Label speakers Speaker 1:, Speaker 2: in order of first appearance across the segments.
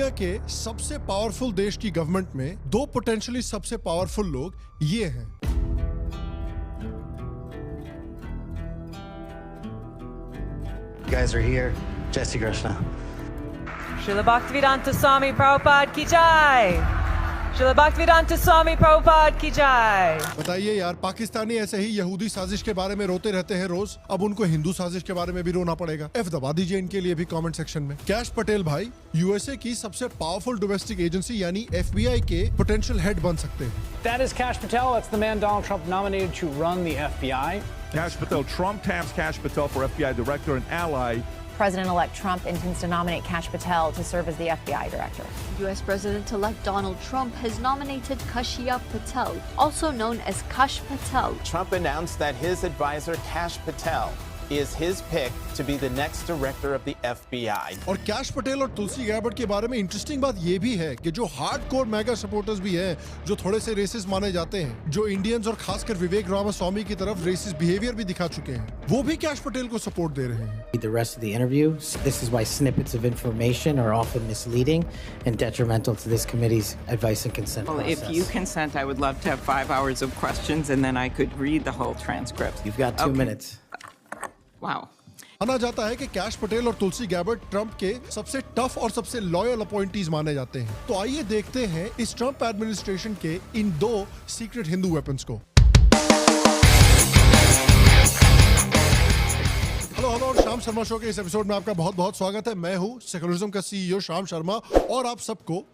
Speaker 1: दुनिया के सबसे पावरफुल देश की गवर्नमेंट में दो पोटेंशियली सबसे पावरफुल लोग ये हैं।
Speaker 2: You guys are here. Jesse Krishna.
Speaker 3: Srila Bhaktivedanta Swami Prabhupada ki jai. Srila Bhaktivedanta Swami Prabhupada ki jai.
Speaker 1: बताइए यार, पाकिस्तानी ऐसे ही यहूदी साजिश के बारे में रोते रहते हैं रोज, अब उनको हिंदू साजिश के बारे में भी रोना पड़ेगा। F दबा दीजिए इनके लिए भी कमेंट सेक्शन में। कैश पटेल भाई यूएसए की सबसे पावरफुल डोमेस्टिक एजेंसी यानी FBI के पोटेंशियल हेड बन सकते हैं।
Speaker 4: That is Kash Patel. That's the man Donald Trump nominated to run the FBI.
Speaker 5: Kash Patel. Trump taps Kash Patel for FBI director and ally.
Speaker 6: President-elect Trump intends to nominate Kash Patel to serve as the FBI director.
Speaker 7: U.S. President-elect Donald Trump has nominated Kashia Patel, also known as Kash Patel.
Speaker 8: Trump announced that his advisor, Kash Patel, is his pick to be the next director of the FBI.
Speaker 1: और cash Patel और तुलसी गैबर्ट के बारे में interesting बात ये भी है कि जो हार्डकोर मेगा सपोर्टर्स भी हैं, जो थोड़े से रेसिस्ट माने जाते हैं, जो इंडियंस और खासकर विवेक रामास्वामी की तरफ रेसिस्ट बिहेवियर भी दिखा चुके हैं, वो भी कैश पटेल को सपोर्ट दे रहे हैं।
Speaker 9: The rest of the interview. This is why snippets of information are often misleading and detrimental to this committee's advice and consent process.
Speaker 10: If you consent, I would love to have 5 hours of questions and then I could read the whole transcript.
Speaker 9: You've got 2 minutes.
Speaker 10: Wow.
Speaker 1: माना जाता है कि cash Patel और तुलसी गैबर्ट Trump के सबसे tough और सबसे loyal appointees माने जाते हैं। तो आइए देखते हैं इस ट्रंप एडमिनिस्ट्रेशन के इन दो सीक्रेट हिंदू वेपन्स को। हेलो और शाम शर्मा शो के इस एपिसोड में आपका बहुत बहुत स्वागत है। मैं हूँ सेकुलरिज्म का CEO शाम शर्मा और आप सबको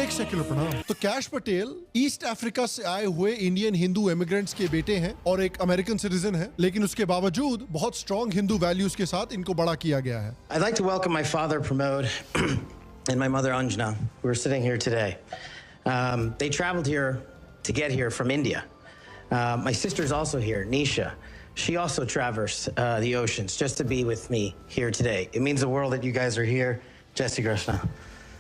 Speaker 1: एक सेक्युलर प्रणाम। तो कैश पटेल ईस्ट अफ्रीका से आए हुए इंडियन हिंदू इमिग्रेंट्स के बेटे हैं और एक अमेरिकन सिटीजन है, लेकिन उसके बावजूद बहुत स्ट्रॉन्ग हिंदू वैल्यूज के साथ इनको बड़ा किया गया है।
Speaker 2: I'd like to welcome my father Pramod and my mother Anjana, who are sitting here today. They traveled here to get here from India. My sister's also here, Nisha. She also traversed the oceans just to be with me here today. It means the world that you guys are here. Jesse Krishna.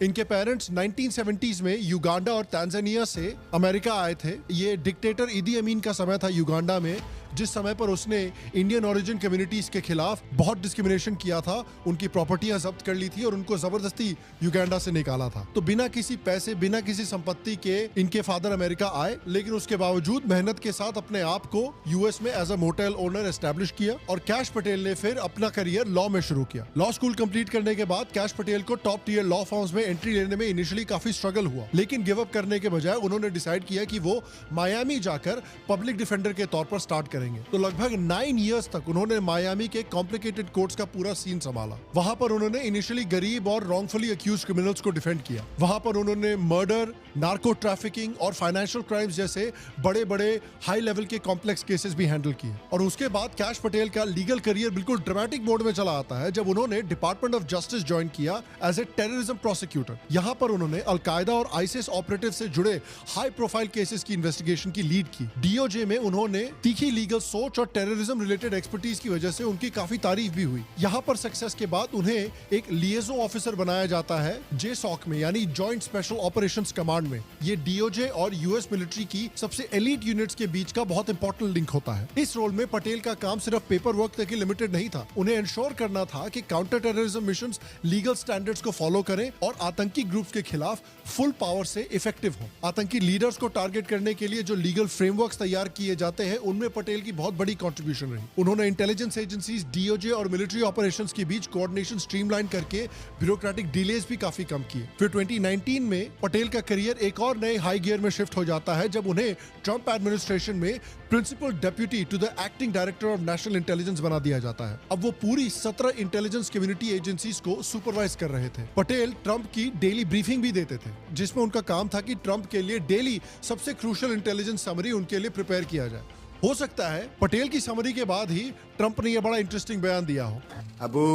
Speaker 1: इनके parents 1970s में Uganda और Tanzania से America आए थे। ये dictator इदी अमीन का समय था युगांडा में, जिस समय पर उसने इंडियन ओरिजिन कम्युनिटीज के खिलाफ बहुत डिस्क्रिमिनेशन किया था, उनकी प्रॉपर्टियां जब्त कर ली थी और उनको जबरदस्ती युगांडा से निकाला था। तो बिना किसी पैसे, बिना किसी संपत्ति के इनके फादर अमेरिका आए, लेकिन उसके बावजूद मेहनत के साथ अपने आप को यूएस में as a motel owner establish किया और कैश पटेल ने फिर अपना करियर लॉ में शुरू किया। लॉ स्कूल कंप्लीट करने के बाद कैश पटेल को टॉप टियर लॉ फर्म्स में एंट्री लेने में इनिशियली काफी स्ट्रगल हुआ, लेकिन गिव अप करने के बजाय उन्होंने डिसाइड किया कि वो मायामी जाकर पब्लिक डिफेंडर के तौर पर स्टार्ट करेंगे। तो लगभग 9 इयर्स तक उन्होंने मायामी के कॉम्प्लिकेटेड कोर्ट्स का पूरा सीन संभाला। वहां पर उन्होंने इनिशियली गरीब और रॉन्गफुली अक्यूज्ड क्रिमिनल्स को डिफेंड किया। वहां पर उन्होंने मर्डर, नार्को ट्रैफिकिंग और फाइनेंशियल क्राइम्स जैसे बड़े बड़े हाई लेवल के कॉम्प्लेक्स केसेस भी हैंडल किए। और उसके बाद कैश पटेल का लीगल करियर बिल्कुल ड्रामेटिक मोड में चला आता है जब उन्होंने डिपार्टमेंट ऑफ जस्टिस ज्वाइन किया एज ए टेररिज्म प्रोसिक्यूटर। यहाँ पर उन्होंने अलकायदा और आईसिस ऑपरेटिव से जुड़े हाई प्रोफाइल केसेस की इन्वेस्टिगेशन की लीड की। डीओजे में उन्होंने तीखी लीगल सोच और टेररिज्म रिलेटेड एक्सपर्टीज की वजह से उनकी काफी तारीफ भी हुई। यहाँ पर सक्सेस के बाद उन्हें एक लिएजो ऑफिसर बनाया जाता है जेसॉक में, यानी जॉइंट स्पेशल ऑपरेशंस कमांड में। ये डीओजे और यूएस मिलिट्री की सबसे एलीट यूनिट्स के बीच का बहुत इंपॉर्टेंट लिंक होता है। इस रोल में पटेल का काम सिर्फ पेपर वर्क तक ही लिमिटेड नहीं था। उन्हें इंश्योर करना था कि counter terrorism missions legal standards को फॉलो करें और आतंकी ग्रुप्स के खिलाफ फुल पावर से इफेक्टिव हो। आतंकी लीडर्स को टारगेट करने के लिए जो लीगल फ्रेमवर्क्स तैयार किए जाते हैं, उनमें पटेल की बहुत बड़ी कंट्रीब्यूशन रही। उन्होंने इंटेलिजेंस एजेंसीज, डीओजे और मिलिट्री ऑपरेशंस के बीच कोऑर्डिनेशन स्ट्रीमलाइन करके ब्यूरोक्रेटिक डिलेज भी काफी कम किए। फिर 2019 में पटेल का करियर एक और नए हाई गियर में शिफ्ट हो जाता है जब उन्हें ट्रंप एडमिनिस्ट्रेशन में principal deputy to the acting director of national intelligence बना दिया जाता है। अब वो पूरी 17 इंटेलिजेंस कम्युनिटी एजेंसीज को सुपरवाइज कर रहे थे। पटेल ट्रंप की डेली ब्रीफिंग भी देते थे, जिसमें उनका काम था कि ट्रंप के लिए डेली सबसे क्रूशियल इंटेलिजेंस समरी उनके लिए प्रिपेयर किया जाए। हो सकता है पटेल की समरी के बाद ही ट्रंप ने यह बड़ा इंटरेस्टिंग बयान दिया हो।
Speaker 11: Abu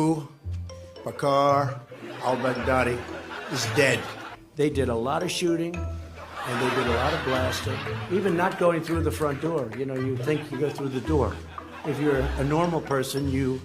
Speaker 11: Bakr al-Baghdadi is dead. They did a lot of shooting and they did a lot of blasting, even not going through the front door. You know, you think you go through the door. If you're a normal person, you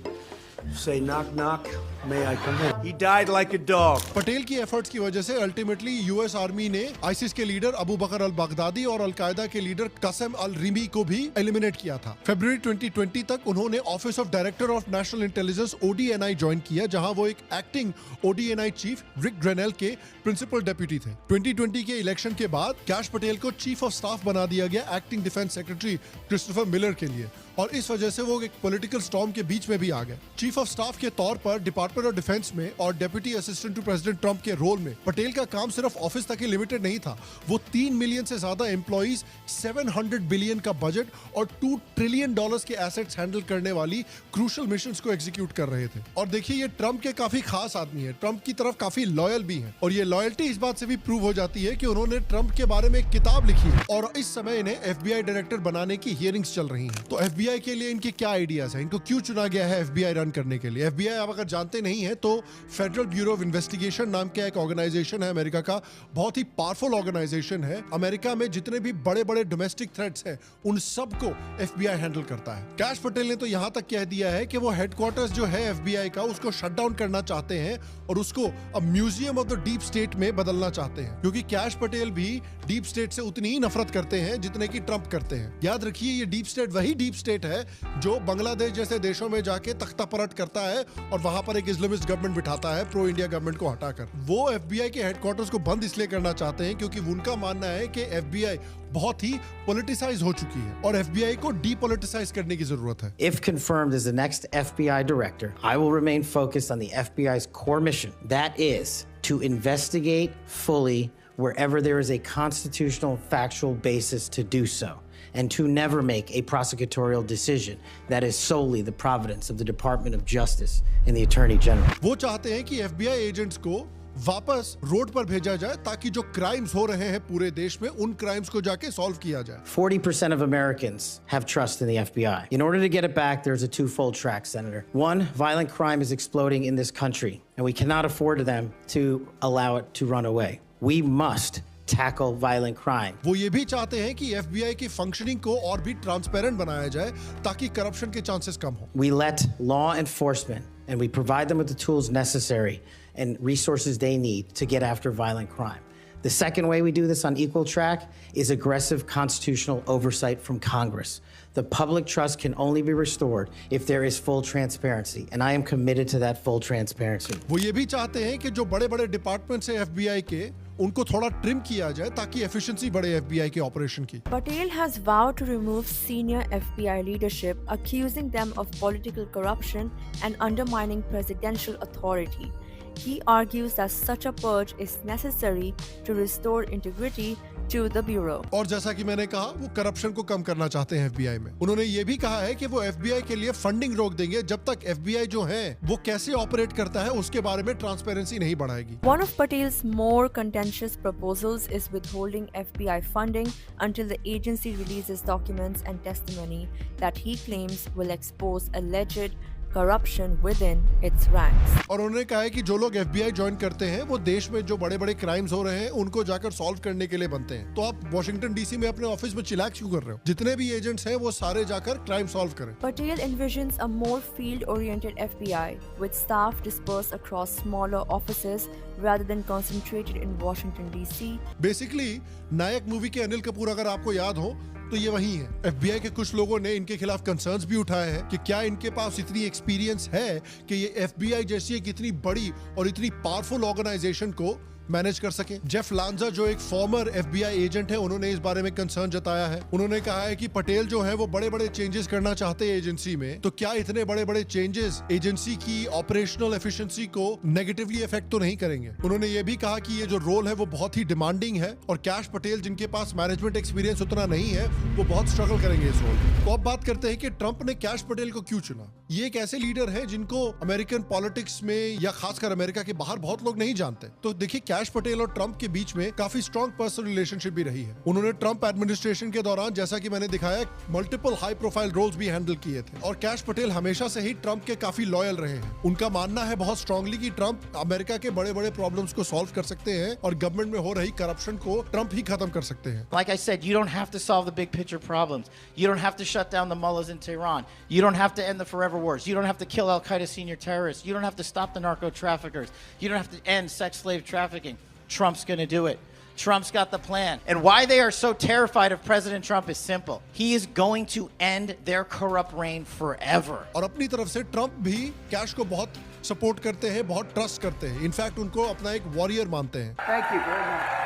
Speaker 11: say knock knock, May I come in? He died like a dog.
Speaker 1: Patel की efforts की वजह से ultimately US army ने ISIS के leader Abu बकर al Baghdadi और al Qaeda के leader कसम अल रिमी को भी एलिमिनेट किया था। फरवरी 2020 तक उन्होंने office of director of national intelligence ODNI join किया, जहां वो एक एक्टिंग ODNI चीफ रिक ग्रेनेल के प्रिंसिपल डेप्यूटी थे। 2020 के इलेक्शन के बाद कैश पटेल को चीफ ऑफ स्टाफ बना दिया गया acting defence secretary Christopher Miller के लिए, और इस वजह से वो एक पॉलिटिकल स्टॉर्म के बीच में भी आ गए। चीफ ऑफ स्टाफ के तौर पर डिपार्टमेंट ऑफ डिफेंस में और deputy assistant to president Trump के रोल में पटेल का काम सिर्फ ऑफिस तक ही लिमिटेड नहीं था। वो 3 मिलियन से ज्यादा एम्प्लॉइज, 700 बिलियन का बजट और $2 ट्रिलियन के एसेट्स हैंडल करने वाली क्रूशल मिशंस को एग्जीक्यूट कर रहे थे। और देखिए, ये ट्रंप के काफी खास आदमी है, ट्रंप की तरफ काफी लॉयल भी है, और ये लॉयल्टी इस बात से भी प्रूव हो जाती है कि उन्होंने ट्रंप के बारे में एक किताब लिखी है और इस समय इन्हें FBI डायरेक्टर बनाने की हियरिंग्स चल रही हैं। तो FBI के लिए इनके क्या आइडियाज हैं, इनको क्यों चुना गया है FBI रन करने के लिए? FBI आप अगर जानते नहीं है तो फेडरल ब्यूरो ऑफ इन्वेस्टिगेशन नाम का एक ऑर्गेनाइजेशन है अमेरिका का, बहुत ही पावरफुल ऑर्गेनाइजेशन है। अमेरिका में जितने भी बड़े बड़े डोमेस्टिक थ्रेट्स हैं उन सबको FBI हैंडल करता है। कैश पटेल ने तो यहां तक कह दिया है कि वो हेडक्वार्टर्स जो है FBI का उसको शट डाउन करना चाहते हैं और उसको अब museum of the deep state में बदलना चाहते हैं, क्योंकि कैश पटेल भी डीप स्टेट से उतनी ही नफरत करते हैं जितने की ट्रंप करते हैं। याद रखिए, ये डीप स्टेट वही डीप स्टेट है जो बांग्लादेश जैसे देशों में जाके तख्ता पलट करता है और वहां पर एक इस्लामिस्ट गवर्नमेंट बिठाता है प्रो इंडिया गवर्नमेंट को हटाकर। वो FBI के हेडक्वार्टर्स को बंद इसलिए करना चाहते हैं क्योंकि उनका मानना है कि FBI बहुत ही पॉलिटिसाइज हो चुकी है और FBI को डीपॉलिटिसाइज करने की जरूरत है।
Speaker 2: If confirmed as the next FBI director, I will remain focused on the FBI's core mission. That is to investigate fully wherever there is a constitutional factual basis to do so, and to never make a prosecutorial decision that is solely the providence of the Department of Justice and the Attorney General.
Speaker 1: वो चाहते हैं कि FBI agents को वापस road पर भेजा जाए ताकि जो क्राइम्स हो रहे हैं पूरे देश में उन क्राइम्स को जाके सॉल्व किया जाए।
Speaker 2: 40% of Americans have trust in the FBI. In order to get it back, there's a twofold track, Senator. One, violent crime is exploding in this country, and we cannot afford them to allow it to run away. We must tackle violent crime.
Speaker 1: वो ये भी चाहते हैं कि FBI की functioning को और भी ट्रांसपेरेंट बनाया जाए ताकि करप्शन के चांसेस कम हो।
Speaker 2: We let law enforcement and we provide them with the tools necessary and resources they need to get after violent crime. The second way we do this on equal track is aggressive constitutional oversight from Congress. The public trust can only be restored if there is full transparency, and I am committed to that full transparency.
Speaker 1: वो ये भी चाहते हैं कि जो बड़े-बड़े departments हैं FBI के उनको थोड़ा ट्रिम किया जाए ताकि एफिशिएंसी बढ़े FBI के ऑपरेशन की।
Speaker 12: Patel has vowed to remove senior FBI leadership, accusing them of political corruption and undermining presidential authority. He argues that such a purge is necessary to restore integrity to the bureau.
Speaker 1: और जैसा कि मैंने कहा, वो corruption को कम करना चाहते हैं FBI में। उन्होंने ये भी कहा है कि वो FBI के लिए फंडिंग रोक देंगे जब तक FBI जो है वो कैसे ऑपरेट करता है उसके बारे में ट्रांसपेरेंसी नहीं बढ़ाएगी।
Speaker 12: One of Patel's more contentious proposals is withholding FBI funding until the agency releases documents and testimony that he claims will expose alleged corruption within its ranks.
Speaker 1: और उन्होंने कहा है कि जो लोग FBI ज्वाइन करते हैं वो देश में जो बड़े-बड़े क्राइम्स हो रहे हैं उनको जाकर सॉल्व करने के लिए बनते हैं। तो आप वॉशिंगटन DC में अपने ऑफिस में चिलैक्स क्यों कर रहे हो? जितने भी एजेंट्स हैं वो सारे जाकर क्राइम सॉल्व करें।
Speaker 12: Patel envisions a more field-oriented FBI with staff dispersed across smaller offices rather than concentrated in Washington DC.
Speaker 1: Basically Nayak movie के अनिल कपूर अगर आपको याद हो तो ये वही है। FBI के कुछ लोगों ने इनके खिलाफ कंसर्न्स भी उठाए हैं कि क्या इनके पास इतनी एक्सपीरियंस है कि ये FBI जैसी एक इतनी बड़ी और इतनी पावरफुल ऑर्गेनाइजेशन को मैनेज कर सके। जेफ लांजा जो एक फॉर्मर FBI एजेंट है, उन्होंने इस बारे में कंसर्न जताया है। उन्होंने कहा है कि पटेल जो है वो बड़े-बड़े चेंजेस करना चाहते हैं एजेंसी में, तो क्या इतने बड़े-बड़े चेंजेस एजेंसी की ऑपरेशनल एफिशिएंसी को नेगेटिवली इफेक्ट तो नहीं करेंगे। उन्होंने ये भी कहा कि ये जो रोल है वो बहुत ही डिमांडिंग है और कैश पटेल जिनके पास मैनेजमेंट एक्सपीरियंस उतना नहीं है वो बहुत स्ट्रगल करेंगे इस रोल में। तो अब बात करते हैं कि ट्रंप ने कैश पटेल को क्यों चुना। ये एक ऐसे लीडर है जिनको अमेरिकन पॉलिटिक्स में या खासकर अमेरिका के बाहर बहुत लोग नहीं जानते। तो देखिए, कैश पटेल और ट्रंप के बीच में काफी स्ट्रॉन्ग पर्सनल रिलेशनशिप भी रही है। उन्होंने ट्रंप एडमिनिस्ट्रेशन के दौरान, जैसा कि मैंने दिखाया, मल्टीपल हाई प्रोफाइल रोल्स भी हैंडल किए थे और कैश पटेल हमेशा से ही ट्रंप के काफी लॉयल रहे हैं। उनका मानना है बहुत स्ट्रांगली कि ट्रंप अमेरिका के बड़े-बड़े प्रॉब्लम्स को सॉल्व कर सकते हैं और गवर्नमेंट में हो रही करप्शन को ट्रंप ही खत्म कर सकते हैं।
Speaker 9: Like I said, you don't have to solve the big picture problems. You don't have to shut down the mullahs in Tehran. You don't have to end the forever cyber wars. You don't have to kill Al-Qaeda senior terrorists. You don't have to stop the narco traffickers. You don't have to end sex slave trafficking. Trump's going to do it. Trump's got the plan. And why they are so terrified of President Trump is simple. He is going to end their corrupt reign forever.
Speaker 1: और अपनी तरफ से Trump भी cash को बहुत support करते हैं, बहुत ट्रस्ट करते हैं. इनफैक्ट उनको अपना एक वॉरियर मानते हैं.
Speaker 11: Thank you very much.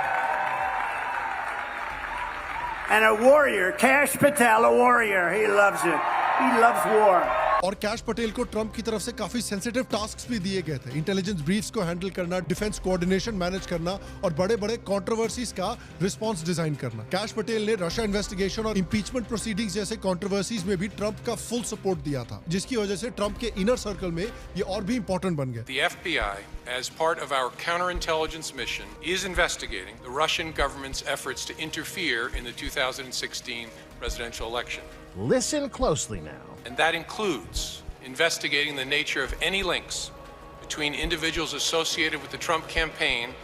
Speaker 11: And a warrior, Kash Patel, a warrior. He loves it. He loves war.
Speaker 1: और कैश पटेल को ट्रंप की तरफ से काफी सेंसिटिव टास्क्स भी दिए गए थे. इंटेलिजेंस ब्रीफ्स को हैंडल करना, डिफेंस कोऑर्डिनेशन मैनेज करना और बड़े-बड़े कंट्रोवर्सीज का रिस्पांस डिजाइन करना. कैश पटेल ने रशिया इन्वेस्टिगेशन और इंपीचमेंट प्रोसीडिंग्स जैसे कंट्रोवर्सीज में भी ट्रंप का फुल सपोर्ट दिया था, जिसकी वजह से ट्रंप के इनर सर्कल में ये और भी इंपॉर्टेंट बन गए.
Speaker 13: The FBI, as part of our counterintelligence mission, is investigating the Russian government's efforts to interfere in the 2016 presidential election.
Speaker 14: Listen closely now.
Speaker 13: And that includes investigating the nature of any links between individuals associated with the Trump campaign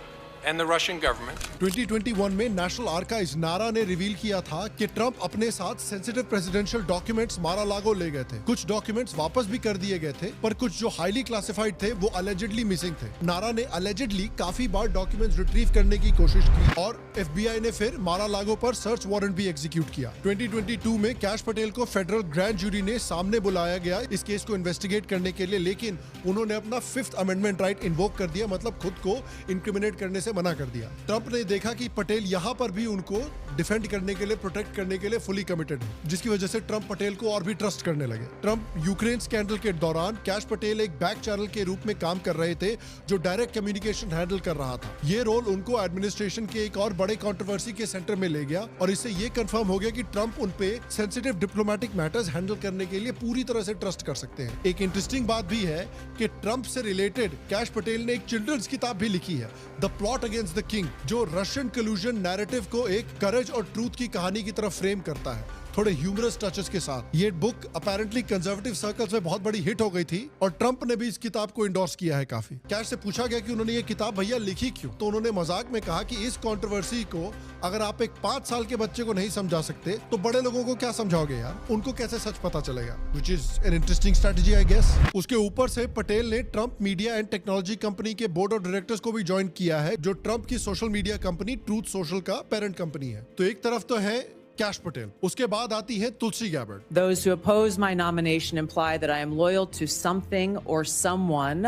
Speaker 13: and the Russian government.
Speaker 1: 2021 में national archives नारा ने reveal किया था कि Trump अपने साथ sensitive presidential documents मारा-लागो ले गए थे. कुछ डॉक्यूमेंट्स वापस भी कर दिए गए थे, पर कुछ जो हाईली क्लासिफाइड थे वो अलेजिडली मिसिंग थे. नारा ने अलेजिडली काफी बार डॉक्यूमेंट्स रिट्रीव करने की कोशिश की और FBI ने फिर मारा-लागो पर सर्च वारंट भी एग्जीक्यूट किया. 2022 में कैश पटेल को फेडरल ग्रैंड जूरी ने सामने बुलाया गया इस केस को इन्वेस्टिगेट करने के लिए, लेकिन उन्होंने अपना 5th अमेंडमेंट राइट इन्वोक कर दिया, मतलब खुद को इंक्रिमिनेट करने से मना कर दिया. ट्रंप ने देखा कि पटेल यहां पर भी उनको डिफेंड करने के लिए, प्रोटेक्ट करने के लिए फुली कमिटेड है, जिसकी वजह से ट्रंप पटेल को और भी ट्रस्ट करने लगे. ट्रंप यूक्रेन स्कैंडल के दौरान कैश पटेल एक बैक चैनल के रूप में काम कर रहे थे जो डायरेक्ट कम्युनिकेशन हैंडल कर रहा था. ये रोल उनको एडमिनिस्ट्रेशन के एक और बड़े कंट्रोवर्सी के सेंटर में ले गया और इससे ये कंफर्म हो गया कि ट्रंप उन पे सेंसिटिव डिप्लोमेटिक मैटर्स हैंडल करने के लिए पूरी तरह से ट्रस्ट कर सकते हैं. एक इंटरेस्टिंग बात भी है कि ट्रंप से रिलेटेड कैश पटेल ने एक चिल्ड्रंस किताब भी लिखी है, the plot against the king, जो रशियन कलूजन नैरेटिव को एक करेज और ट्रूथ की कहानी की तरफ फ्रेम करता है, थोड़े ह्यूमरस टचेस के साथ. ये बुक अपैरेंटली कंजर्वेटिव सर्कल्स में बहुत बड़ी हिट हो गई थी और ट्रंप ने भी इस किताब को इंडोर्स किया है काफी. कैश से पूछा गया कि उन्होंने ये किताब भैया लिखी क्यों, तो उन्होंने मजाक में कहा कि इस कंट्रोवर्सी को अगर आप एक 5 साल के बच्चे को नहीं समझा सकते तो बड़े लोगों को क्या समझाओगे यार, उनको कैसे सच पता चलेगा. Which is an interesting strategy I guess. उसके ऊपर से पटेल ने Trump media and technology company के बोर्ड ऑफ डायरेक्टर्स को भी ज्वाइन किया है, जो ट्रंप की social media company Truth Social का पेरेंट कंपनी है. तो एक तरफ तो है कैश पटेल, उसके बाद आती है Tulsi Gabbard.
Speaker 3: Those who oppose my nomination imply that I am loyal to something or someone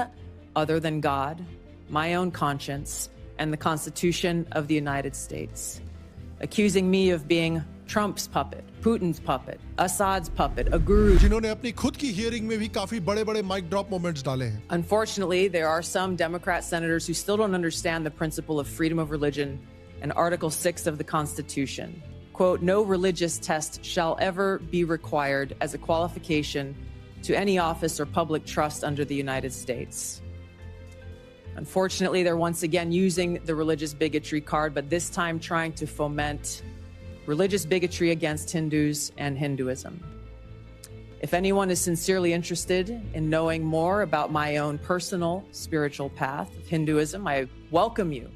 Speaker 3: other than God, my own conscience, and the Constitution of the United States, accusing me of being Trump's puppet, Putin's puppet, Assad's puppet, a guru.
Speaker 1: जिन्होंने अपनी खुद की hearing में भी काफी बड़े-बड़े mic drop moments डाले हैं.
Speaker 3: Unfortunately, there are some Democrat senators who still don't understand the principle of freedom of religion and Article 6 of the Constitution. Quote, no religious test shall ever be required as a qualification to any office or public trust under the United States. Unfortunately, they're once again using the religious bigotry card, but this time trying to foment religious bigotry against Hindus and Hinduism. If anyone is sincerely interested in knowing more about my own personal spiritual path of Hinduism, I welcome you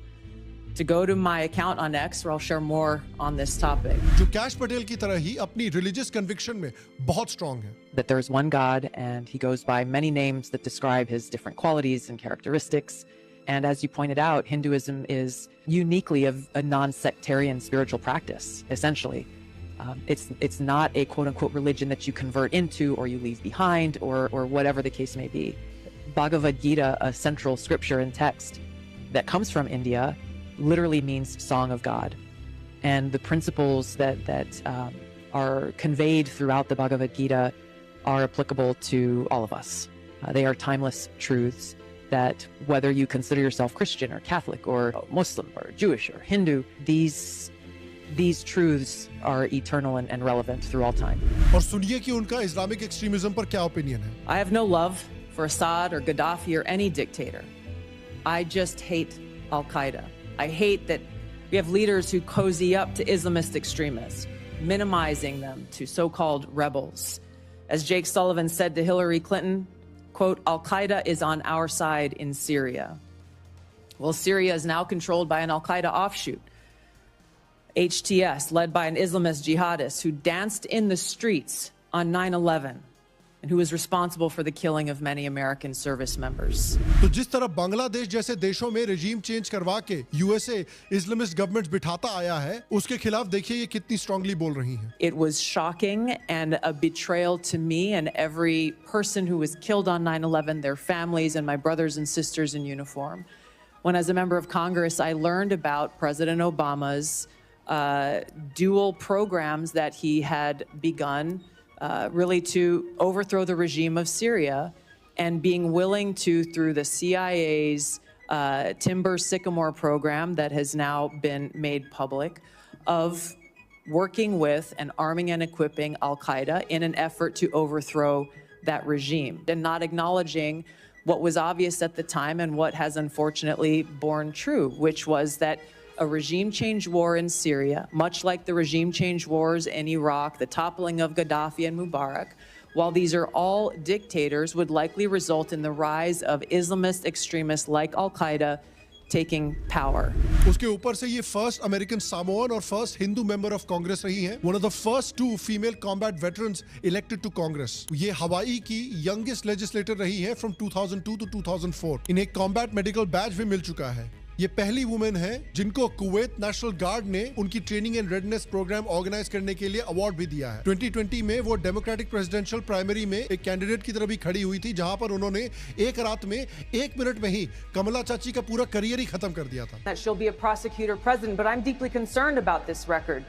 Speaker 3: to go to my account on X where I'll share more on this topic.
Speaker 1: जो cash Patel की तरह ही अपनी religious conviction में बहुत strong है.
Speaker 3: That there is one God and he goes by many names that describe his different qualities and characteristics. And as you pointed out, Hinduism is uniquely a non-sectarian spiritual practice, essentially. It's not a quote-unquote religion that you convert into or you leave behind or whatever the case may be. Bhagavad Gita, a central scripture and text that comes from India, literally means Song of God. And the principles that are conveyed throughout the Bhagavad Gita are applicable to all of us. They are timeless truths that whether you consider yourself Christian or Catholic or Muslim or Jewish or Hindu, these truths are eternal and relevant through all time.
Speaker 1: और सुनिए कि उनका Islamic extremism पर क्या opinion है.
Speaker 3: I have no love for Assad or Gaddafi or any dictator. I just hate Al-Qaeda. I hate that we have leaders who cozy up to Islamist extremists, minimizing them to so-called rebels. As Jake Sullivan said to Hillary Clinton, quote, Al-Qaeda is on our side in Syria. Well, Syria is now controlled by an Al-Qaeda offshoot, HTS, led by an Islamist jihadist who danced in the streets on 9/11 and who was responsible for the killing of many American service members.
Speaker 1: तो जिस तरह बांग्लादेश जैसे देशों में regime change करवा के USA Islamist governments बिठाता आया है, उसके खिलाफ देखिए ये कितनी स्ट्रांगली बोल रही हैं.
Speaker 3: It was shocking and a betrayal to me and every person who was killed on 9/11, their families and my brothers and sisters in uniform. When as a member of Congress, I learned about President Obama's dual programs that he had begun really to overthrow the regime of Syria, and being willing to, through the CIA's Timber Sycamore program that has now been made public, of working with and arming and equipping Al-Qaeda in an effort to overthrow that regime, and not acknowledging what was obvious at the time and what has unfortunately borne true, which was that a regime change war in Syria, much like the regime change wars in Iraq, the toppling of Gaddafi and Mubarak, while these are all dictators, would likely result in the rise of Islamist extremists like Al-Qaeda taking power.
Speaker 1: उसके ऊपर से ये first American Samoan और first Hindu member of Congress रही हैं. One of the first 2 female combat veterans elected to Congress. ये Hawaii की youngest legislator रही हैं फ्रॉम 2002 to 2004. इन्हें कॉम्बैट मेडिकल बैज भी मिल चुका है. ये पहली वुमेन है जिनको कुवैत नेशनल गार्ड ने उनकी training and readiness programme organise करने के लिए अवार्ड भी दिया है. 2020 में वो डेमोक्रेटिक प्रेसिडेंशियल प्राइमरी में एक कैंडिडेट की तरह भी खड़ी हुई थी, जहां पर उन्होंने एक रात में 1 मिनट में ही कमला चाची का पूरा करियर ही खत्म कर दिया था.
Speaker 15: That she'll be a prosecutor president, but I'm deeply concerned about this record.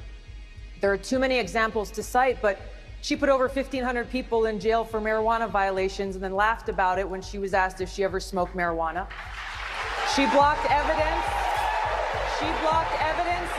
Speaker 15: There are too many examples to cite, but she put over 1,500 people in jail for marijuana violations and then laughed about it when she was asked if she ever smoked marijuana. She blocked evidence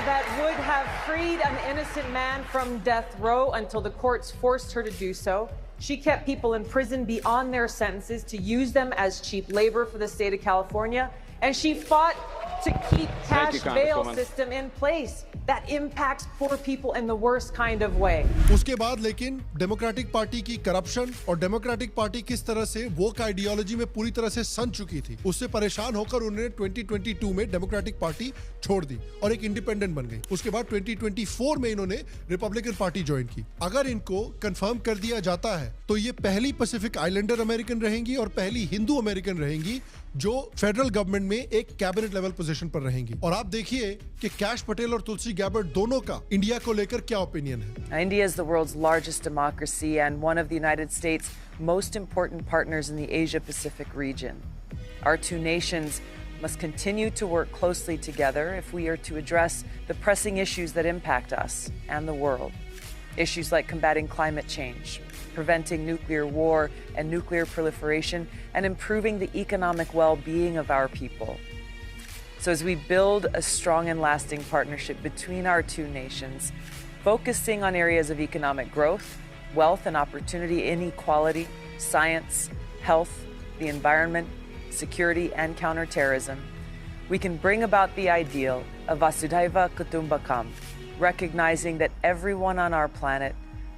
Speaker 15: that would have freed an innocent man from death row until the courts forced her to do so. She kept people in prison beyond their sentences to use them as cheap labor for the state of California. And she fought to keep cash bail system in place that impacts poor people in the worst kind of way.
Speaker 1: उसके बाद लेकिन democratic party की corruption और democratic party किस तरह से वोक ideology में पूरी तरह से सन चुकी थी, उससे परेशान होकर उन्होंने 2022 में डेमोक्रेटिक पार्टी छोड़ दी और एक इंडिपेंडेंट बन गई. उसके बाद 2024 में इन्होंने रिपब्लिकन पार्टी ज्वाइन की. अगर इनको कंफर्म कर दिया जाता है तो ये पहली पैसिफिक आइलैंडर अमेरिकन रहेंगी और पहली हिंदू अमेरिकन रहेंगी जो फेडरल गवर्नमेंट में एक कैबिनेट लेवल पोजीशन पर रहेंगी. और आप देखिए कि कैश पटेल और तुलसी गैबर्ट दोनों का इंडिया को लेकर क्या ओपिनियन है.
Speaker 3: India is the world's largest democracy and one of the United States' most important partners in the Asia-Pacific region. Our two nations must continue to work closely together if we are to address the pressing issues that impact us and the world. Issues like combating climate change, preventing nuclear war and nuclear proliferation, and improving the economic well-being of our people. So as we build a strong and lasting partnership between our two nations, focusing on areas of economic growth, wealth and opportunity, inequality, science, health, the environment, security, and counterterrorism, we can bring about the ideal of Vasudhaiva Kutumbakam, recognizing that everyone on our planet,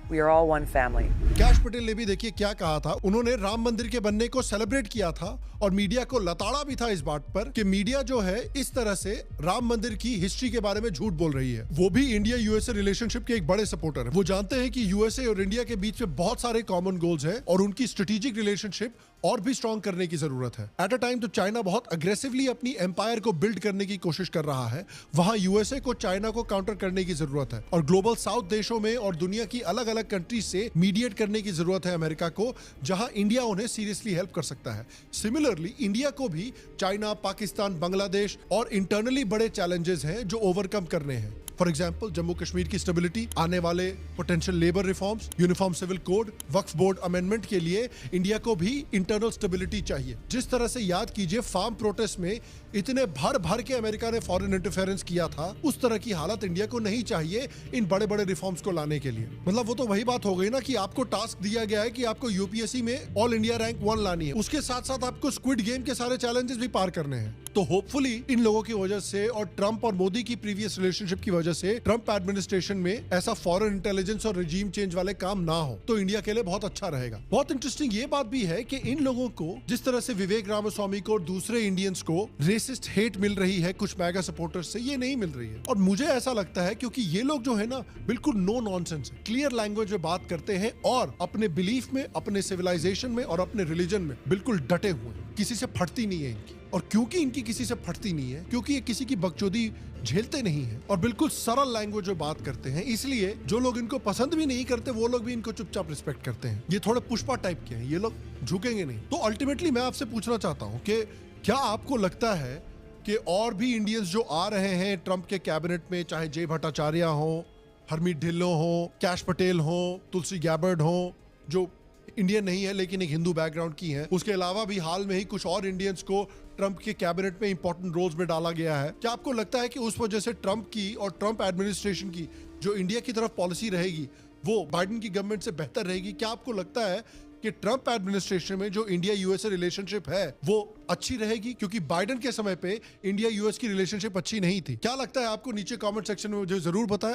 Speaker 3: we are all one family.
Speaker 1: Cash Patel ने भी देखिए क्या कहा था. उन्होंने राम मंदिर के बनने को सेलिब्रेट किया था और मीडिया को लताड़ा भी था इस बात पर कि मीडिया जो है इस तरह से राम मंदिर की हिस्ट्री के बारे में झूठ बोल रही है. वो भी इंडिया यूएसए रिलेशनशिप के एक बड़े सपोर्टर है. वो जानते हैं कि यूएसए और इंडिया के बीच में बहुत सारे कॉमन गोल्स हैं और उनकी स्ट्रेटेजिक रिलेशनशिप और भी स्ट्रॉन्ग करने की जरूरत है. एट अ टाइम तो चाइना बहुत अग्रेसिवली अपनी एम्पायर को बिल्ड करने की कोशिश कर रहा है. वहां यूएसए को चाइना को काउंटर करने की जरूरत है और ग्लोबल साउथ देशों में और दुनिया की अलग अलग कंट्रीज से मीडिएट करने की जरूरत है अमेरिका को, जहां इंडिया उन्हें सीरियसली हेल्प कर सकता है. सिमिलरली इंडिया को भी चाइना, पाकिस्तान, बांग्लादेश और इंटरनली बड़े चैलेंजेस हैं जो ओवरकम करने हैं. फॉर एग्जाम्पल जम्मू कश्मीर की स्टेबिलिटी, आने वाले potential labour reforms, uniform civil code, Waqf board amendment के लिए इंडिया को भी इंटरनल स्टेबिलिटी चाहिए. जिस तरह से याद कीजिए फार्म प्रोटेस्ट में इतने भर भर के अमेरिका ने फॉरेन इंटरफेरेंस किया था, उस तरह की हालत इंडिया को नहीं चाहिए इन बड़े बड़े रिफॉर्म्स को लाने के लिए. मतलब वो तो वही बात हो गई ना कि आपको टास्क दिया गया है कि आपको यूपीएससी में ऑल इंडिया रैंक 1 लानी है, उसके साथ साथ आपको स्क्विड गेम के सारे चैलेंजेस भी पार करने हैं. तो होपफुली इन लोगों की वजह से और ट्रंप और मोदी की प्रीवियस रिलेशनशिप की वजह से ट्रंप एडमिनिस्ट्रेशन में ऐसा फॉरेन इंटेलिजेंस और रेजिम चेंज वाले काम ना हो तो इंडिया के लिए बहुत अच्छा रहेगा. बहुत इंटरेस्टिंग ये बात भी है कि इन लोगों को जिस तरह से विवेक रामास्वामी को और दूसरे इंडियंस को रेसिस्ट हेट मिल रही है कुछ मैगा सपोर्टर्स से, ये नहीं मिल रही है. और मुझे ऐसा लगता है क्योंकि ये लोग जो है ना बिल्कुल नो नॉनसेंस, क्लियर लैंग्वेज में बात करते हैं और अपने बिलीफ में, अपने सिविलाइजेशन में और अपने रिलीजन में बिल्कुल डटे हुए हैं। किसी से फटती नहीं है इनकी। और क्योंकि इनकी किसी से फटती नहीं है, क्योंकि ये किसी की बकचोदी झेलते नहीं हैं और बिल्कुल सरल लैंग्वेज में बात करते हैं, इसलिए जो लोग इनको पसंद भी नहीं करते वो लोग भी इनको चुपचाप रिस्पेक्ट करते हैं। ये थोड़े पुष्पा टाइप के हैं, ये लोग झुकेंगे नहीं। तो अल्टीमेटली मैं आपसे पूछना चाहता हूं कि क्या आपको लगता है कि और भी इंडियंस जो आ रहे हैं ट्रंप के कैबिनेट में, चाहे जय भट्टाचार्य हो, हरमीत ढिल्लो हो, कैश पटेल हो, तुलसी गैबर्ड हो, जो इंडियन नहीं है लेकिन एक हिंदू बैकग्राउंड की है, उसके अलावा भी हाल में ही कुछ और इंडियंस को ट्रंप के कैबिनेट में इंपॉर्टेंट रोल्स में डाला गया है, क्या आपको लगता है कि उस वजह से ट्रंप की और ट्रंप एडमिनिस्ट्रेशन की जो इंडिया की तरफ पॉलिसी रहेगी वो बाइडेन की गवर्नमेंट से बेहतर रहेगी? क्या आपको लगता है कि ट्रंप एडमिनिस्ट्रेशन में जो इंडिया यूएसए रिलेशनशिप है वो अच्छी रहेगी? क्योंकि बाइडेन के समय पे इंडिया यूएस की रिलेशनशिप अच्छी नहीं थी। क्या लगता है आपको? नीचे कमेंट सेक्शन में मुझे जरूर बताएं।